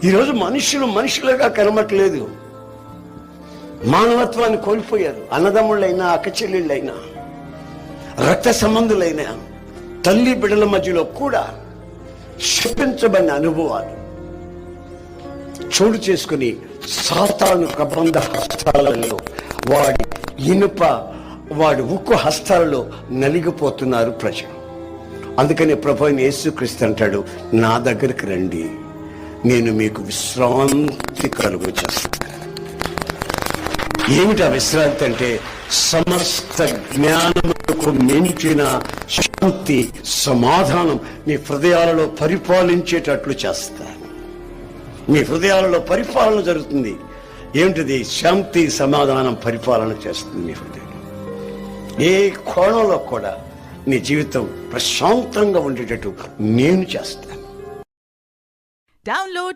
ఈరోజు మనుషులుగా కనబట్లేదు. మానవత్వాన్ని కోల్పోయారు. అన్నదమ్ముళ్ళైనా, అక్కచెల్లెళ్ళైనా, రక్త సంబంధులైనా, తల్లి బిడ్డల మధ్యలో కూడా శపించబడిన అనుభవాలు చోటు చేసుకుని సాతాను ప్రబంధ హస్తాలలో, వాడి ఉక్కు హస్తాలలో నలిగిపోతున్నారు ప్రజలు. అందుకని ప్రభువైన యేసుక్రీస్తు అంటాడు, నా దగ్గరికి రండి, నేను మీకు విశ్రాంతి కలుగు చేస్తాను. ఏమిటా విశ్రాంతి అంటే, సమస్త జ్ఞానములకు మించిన శాంతి, సమాధానం మీ హృదయాలలో పరిపాలించేటట్లు చేస్తాను. మీ హృదయాలలో పరిపాలన జరుగుతుంది. ఏమిటిది? శాంతి, సమాధానం పరిపాలన చేస్తుంది మీ హృదయం. ఏ కోణంలో కూడా నీ జీవితం ప్రశాంతంగా ఉండేటట్టు నేను చేస్తాను. డౌన్లోడ్